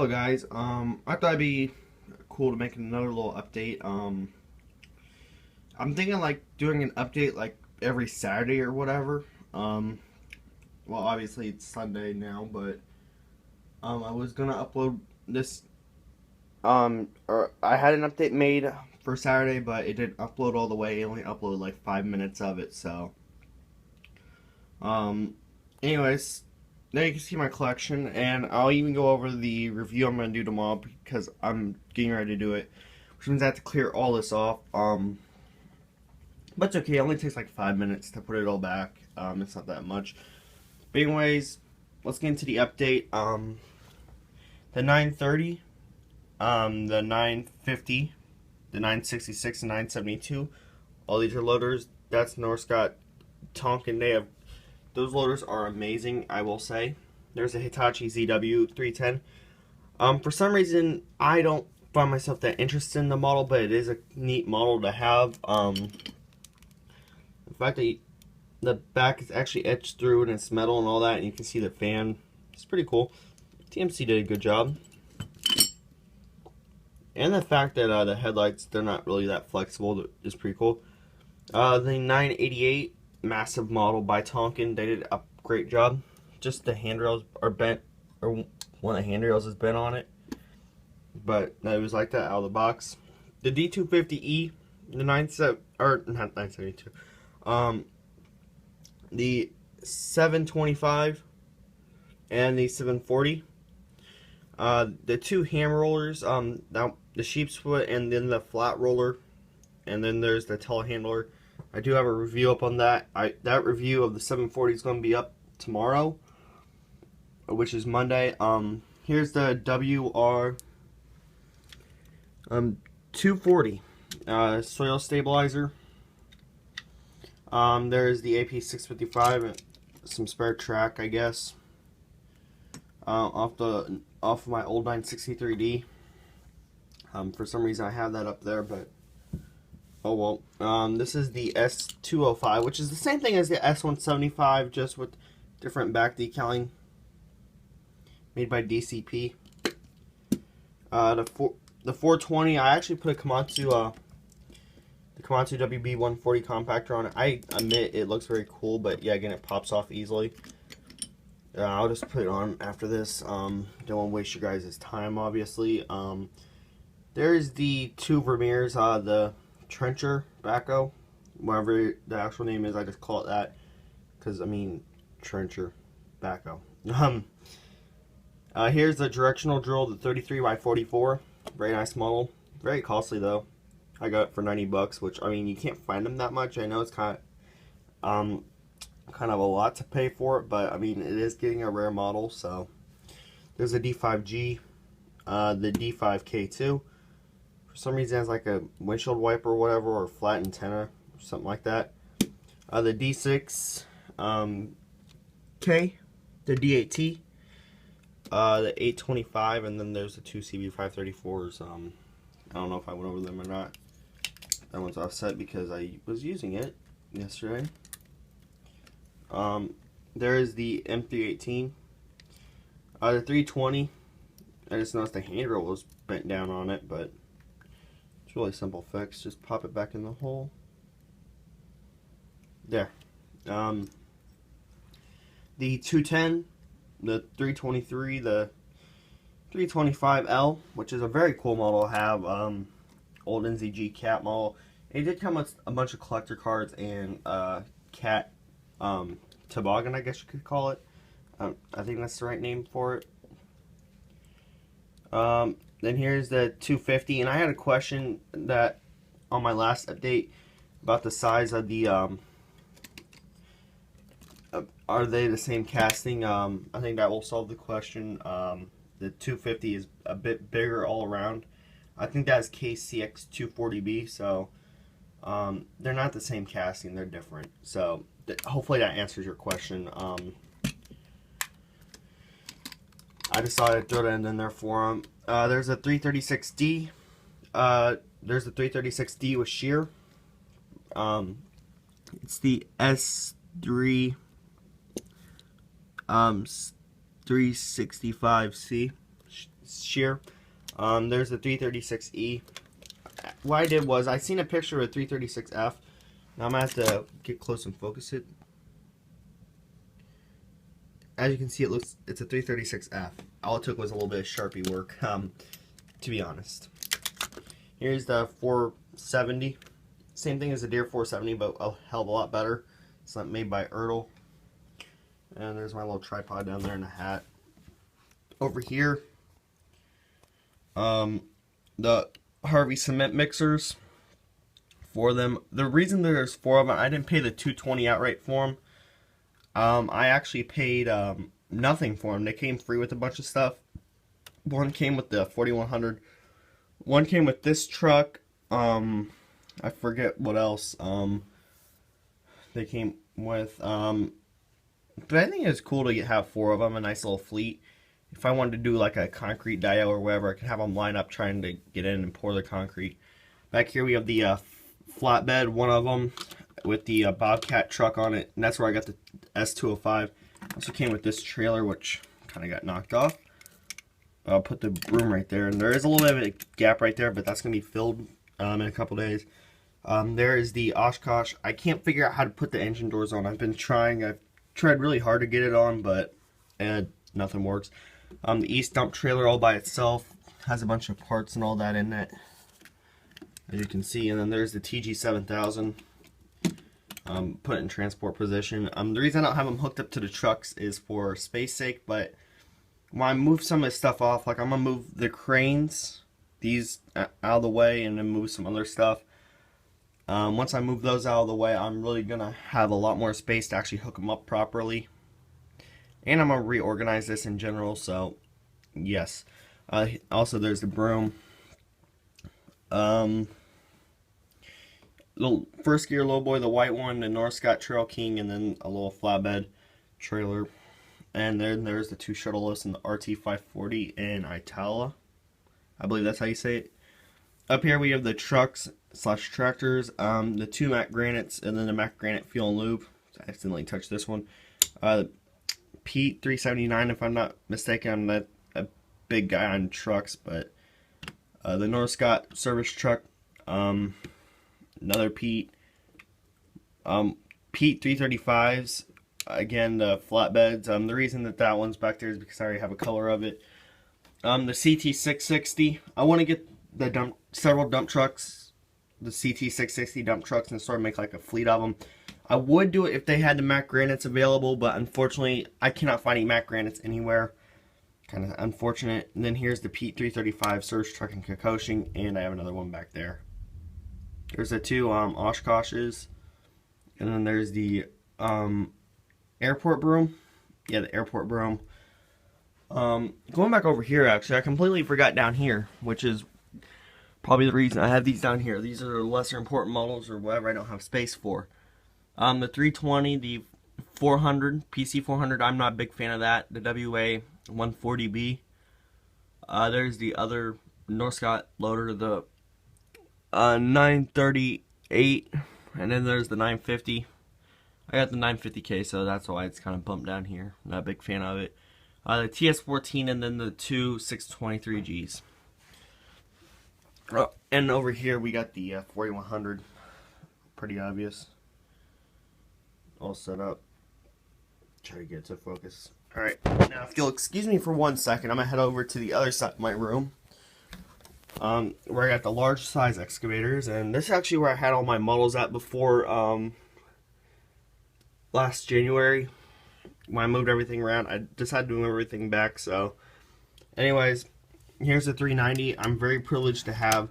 Hello guys, I thought it'd be cool to make another little update. I'm thinking like doing an update like every Saturday or whatever. Well obviously it's Sunday now, but I was gonna upload this or I had an update made for Saturday, but it didn't upload all the way. It only uploaded like 5 minutes of it, so um anyways, now you can see my collection, and I'll even go over the review I'm going to do tomorrow because I'm getting ready to do it, which means I have to clear all this off. But it's okay. It only takes like 5 minutes to put it all back. It's not that much. But anyways, let's get into the update. The 930, the 950, the 966, and 972. All these are loaders. That's Norscot Tonkin. Those loaders are amazing, I will say. There's a Hitachi ZW310. For some reason, I don't find myself that interested in the model, but it is a neat model to have. The fact that the back is actually etched through and it's metal and all that, and you can see the fan. It's pretty cool. TMC did a good job. And the fact that the headlights, they're not really that flexible, is pretty cool. The 988. Massive model by Tonkin. They did a great job. Just the handrails are bent, or one of the handrails is bent on it, but it was like that out of the box. The D250E, the 97 or not 972, the 725 and the 740. The two ham rollers, now the sheep's foot and then the flat roller, and then there's the telehandler. I do have a review up on that. That review of the 740 is going to be up tomorrow, which is Monday. Here's the WR 240 soil stabilizer. There's the AP 655, some spare track, I guess, off of my old 963D. For some reason I have that up there, but oh well. This is the S205, which is the same thing as the S175, just with different back decaling, made by DCP. The 420, I actually put a Komatsu, the Komatsu WB140 compactor on it. I admit it looks very cool, but yeah, again, it pops off easily. I'll just put it on after this. Don't want to waste your guys' time, obviously. There's the two Vermeers, the Trencher backhoe, whatever the actual name is. I just call it that because I mean Trencher backhoe. Here's the directional drill, the 33x44. Very nice model. Very costly though. I got it for 90 bucks, which I mean you can't find them that much. I know it's kind of a lot to pay for it, but I mean it is getting a rare model. So there's a D5G, the D5K2. For some reason, it has like a windshield wiper or whatever, or flat antenna, or something like that. The D6 K, the D8T, the 825, and then there's the two CB534s. I don't know if I went over them or not. That one's offset because I was using it yesterday. There is the M318, the 320. I just noticed the handrail was bent down on it, but it's really simple fix. Just pop it back in the hole. There. The 210, the 323, the 325L, which is a very cool model to have. Old NZG cat model. It did come with a bunch of collector cards and cat toboggan, I guess you could call it. I think that's the right name for it. Then here's the 250, and I had a question that on my last update about the size of the, are they the same casting? I think that will solve the question. The 250 is a bit bigger all around. I think that's KCX 240B, so they're not the same casting, they're different. So hopefully that answers your question. I decided to throw that in there for them. There's a 336D. There's a 336D with shear. It's the S3 365C. shear. There's the 336E. What I did was I seen a picture of a 336F. Now I'm gonna have to get close and focus it. As you can see, it's a 336F. All it took was a little bit of Sharpie work, to be honest. Here's the 470. Same thing as the Deere 470, but a hell of a lot better. It's not made by Ertl. And there's my little tripod down there in the hat. Over here, the Harvey cement mixers. For them, the reason there's 4 of them, I didn't pay the $220 outright for them. I actually paid nothing for them. They came free with a bunch of stuff. One came with the 4100. One came with this truck. I forget what else. They came with. But I think it's cool to have 4 of them, a nice little fleet. If I wanted to do like a concrete dio or whatever, I could have them line up trying to get in and pour the concrete. Back here we have the flatbed, one of them, with the Bobcat truck on it, and that's where I got the S205. Also came with this trailer, which kind of got knocked off. I'll put the broom right there, and there is a little bit of a gap right there, but that's going to be filled in a couple days. There is the Oshkosh. I can't figure out how to put the engine doors on. I've been trying. I've tried really hard to get it on, but nothing works. The East dump trailer all by itself has a bunch of parts and all that in it, as you can see. And then there's the TG7000. Put it in transport position. The reason I don't have them hooked up to the trucks is for space sake, but when I move some of this stuff off, like I'm going to move the cranes, these out of the way, and then move some other stuff. Once I move those out of the way, I'm really going to have a lot more space to actually hook them up properly. And I'm going to reorganize this in general, so yes. Also, there's the broom. The first gear lowboy, the white one, the North Scott Trail King, and then a little flatbed trailer. And then there's the 2 shuttle lifts and the RT540 in Itala. I believe that's how you say it. Up here we have the trucks / tractors, the 2 Mack Granites, and then the Mack Granite Fuel and Lube. I accidentally touched this one. Pete 379, if I'm not mistaken. I'm not a big guy on trucks, but the North Scott service truck. Another Pete. Pete 335s. Again, the flatbeds. The reason that one's back there is because I already have a color of it. The CT660. I want to get the several dump trucks, the CT660 dump trucks, and sort of make like a fleet of them. I would do it if they had the Mack Granites available, but unfortunately, I cannot find any Mack Granites anywhere. Kind of unfortunate. And then here's the Pete 335 Surge Truck and Kokoshing, and I have another one back there. There's the 2 Oshkoshes, and then there's the airport broom. Yeah, the airport broom. Going back over here, actually, I completely forgot down here, which is probably the reason I have these down here. These are lesser important models or whatever I don't have space for. The 320, the 400, PC 400, I'm not a big fan of that. The WA 140B. There's the other North Scott loader, the 938, and then there's the 950. I got the 950K, so that's why it's kind of bumped down here. I'm not a big fan of it. The TS14, and then the 2 623Gs. And over here we got the 4100. Pretty obvious. All set up. Try to get it to focus. Alright, now if you'll excuse me for 1 second, I'm going to head over to the other side of my room. Where I got the large size excavators, and this is actually where I had all my models at before last January. When I moved everything around, I decided to move everything back. So anyways, here's the 390. I'm very privileged to have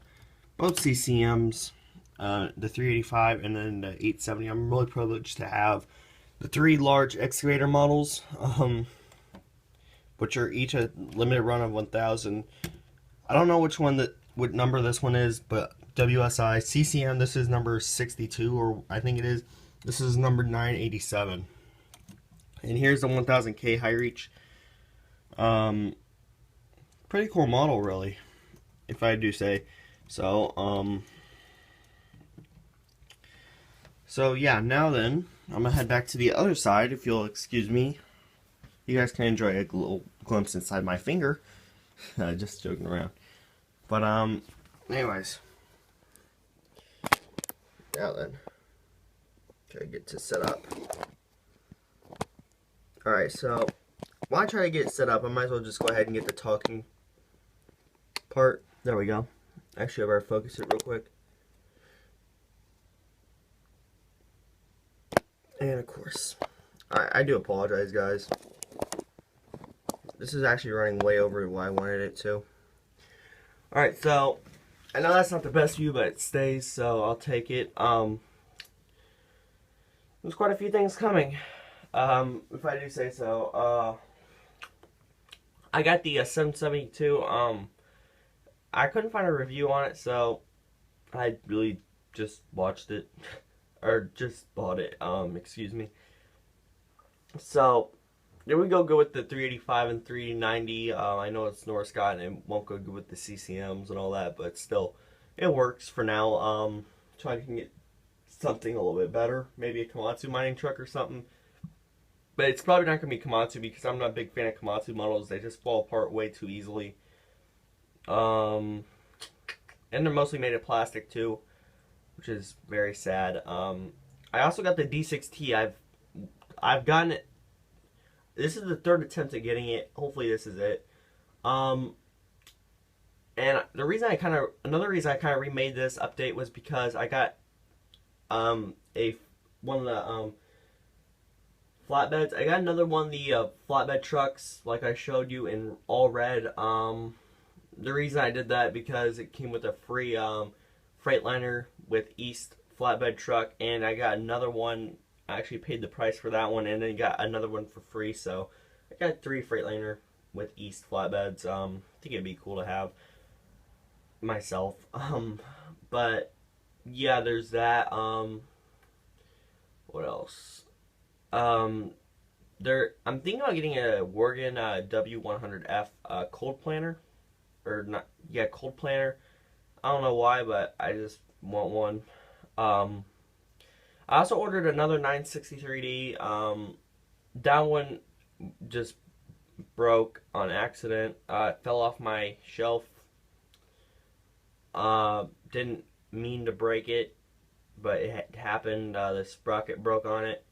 both CCMs, the 385 and then the 870. I'm really privileged to have the 3 large excavator models, which are each a limited run of 1,000. I don't know what number this one is, but WSI CCM, this is number 62, or I think it is. This is number 987. And here's the 1000K high reach. Pretty cool model, really, if I do say so. So yeah, now then, I'm gonna head back to the other side. If you'll excuse me, you guys can enjoy a little glimpse inside my finger. Just joking around. But anyways, now then, try to get to set up. All right, so while I try to get it set up, I might as well just go ahead and get the talking part. There we go. Actually, I better focus it real quick. And of course, I do apologize, guys. This is actually running way over what I wanted it to. Alright, so I know that's not the best view, but it stays, so I'll take it. There's quite a few things coming, if I do say so. I got the 772. I couldn't find a review on it, so I really just watched it. Or just bought it, excuse me. So, there we go good with the 385 and 390. I know it's North Scott and it won't go good with the CCMs and all that, but still, it works for now. Trying to get something a little bit better. Maybe a Komatsu mining truck or something. But it's probably not going to be Komatsu because I'm not a big fan of Komatsu models. They just fall apart way too easily. And they're mostly made of plastic too, which is very sad. I also got the D6T. I've gotten it. This is the third attempt at getting it. Hopefully this is it. And the reason another reason I kind of remade this update was because I got one of the flatbeds. I got another one of the flatbed trucks, like I showed you in all red. The reason I did that because it came with a free Freightliner with East flatbed truck, and I got another one. I actually paid the price for that one, and then got another one for free. So I got 3 Freightliner with East flatbeds. I think it'd be cool to have myself. But yeah, there's that. What else? I'm thinking about getting a Worgen W100F cold planter, or not? Yeah, cold planter. I don't know why, but I just want one. I also ordered another 963D. That one just broke on accident. It fell off my shelf. Didn't mean to break it, but it happened. The sprocket broke on it.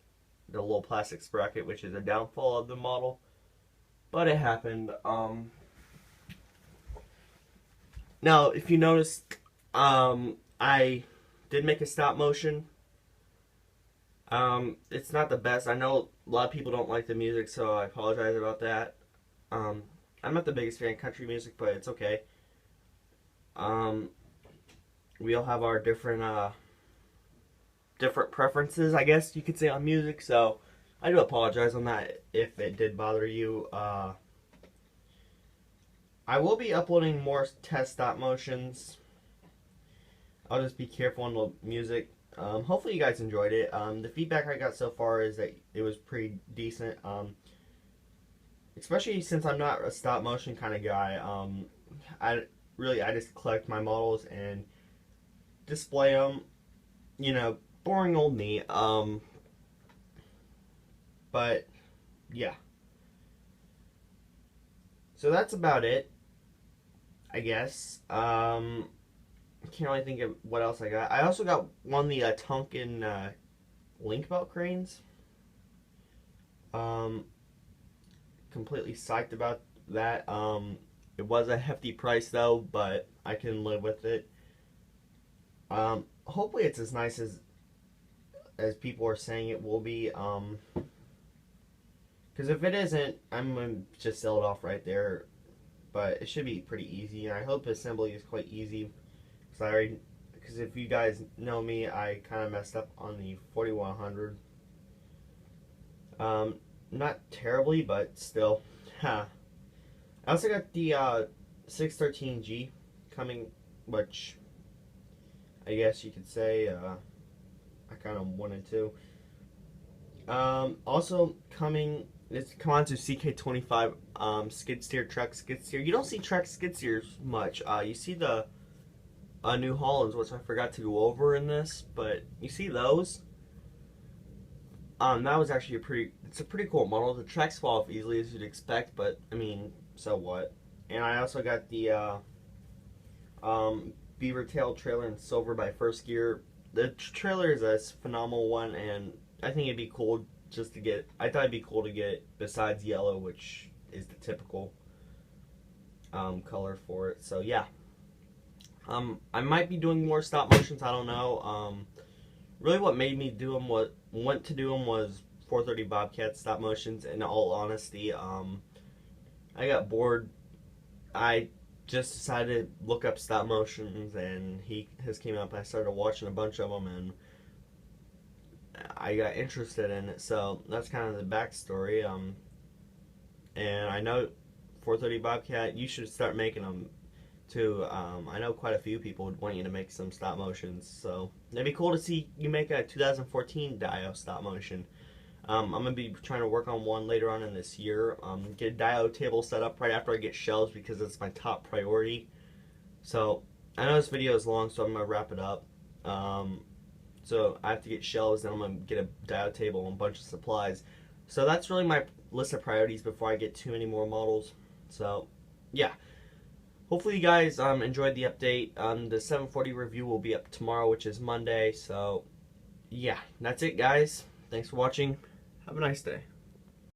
The little plastic sprocket, which is a downfall of the model. But it happened. Now, if you noticed, I did make a stop motion. It's not the best. I know a lot of people don't like the music, so I apologize about that. I'm not the biggest fan of country music, but it's okay. We all have our different preferences, I guess you could say, on music, so I do apologize on that if it did bother you. I will be uploading more test stop motions. I'll just be careful on the music. Hopefully you guys enjoyed it. The feedback I got so far is that it was pretty decent. Especially since I'm not a stop motion kind of guy. I just collect my models and display them. You know, boring old me. But yeah. So that's about it, I guess. Can't really think of what else I got. I also got one of the Tonkin link belt cranes. Completely psyched about that. It was a hefty price though, but I can live with it. Hopefully it's as nice as people are saying it will be. Because if it isn't, I'm gonna just sell it off right there. But it should be pretty easy, and I hope assembly is quite easy. Because if you guys know me, I kind of messed up on the 4100. Not terribly, but still. I also got the 613G coming, which I guess you could say I kind of wanted to. Also coming, it's Komatsu CK25 skid steer truck skid steer. You don't see truck skid steers much. You see the New Hollands, which I forgot to go over in this, but you see those. That was actually it's a pretty cool model. The tracks fall off easily as you'd expect, but I mean, so what? And I also got the Beaver Tail trailer in silver by First Gear. The trailer is a phenomenal one, and I think it'd be cool just to get. I thought it'd be cool to get besides yellow, which is the typical color for it. So yeah, I might be doing more stop motions. I don't know. Really, what made me do them, what went to do them, was 430 Bobcat stop motions. In all honesty, I got bored. I just decided to look up stop motions, and his came up. I started watching a bunch of them, and I got interested in it. So that's kind of the backstory. And I know 430 Bobcat, you should start making them too. I know quite a few people would want you to make some stop motions, so it'd be cool to see you make a 2014 Dio stop motion. I'm going to be trying to work on one later on in this year. Get a Dio table set up right after I get shelves, because it's my top priority. So I know this video is long, so I'm going to wrap it up. So I have to get shelves, then I'm going to get a Dio table and a bunch of supplies. So that's really my list of priorities before I get too many more models. So yeah. Hopefully you guys enjoyed the update. The 740 review will be up tomorrow, which is Monday. So yeah, that's it guys. Thanks for watching. Have a nice day.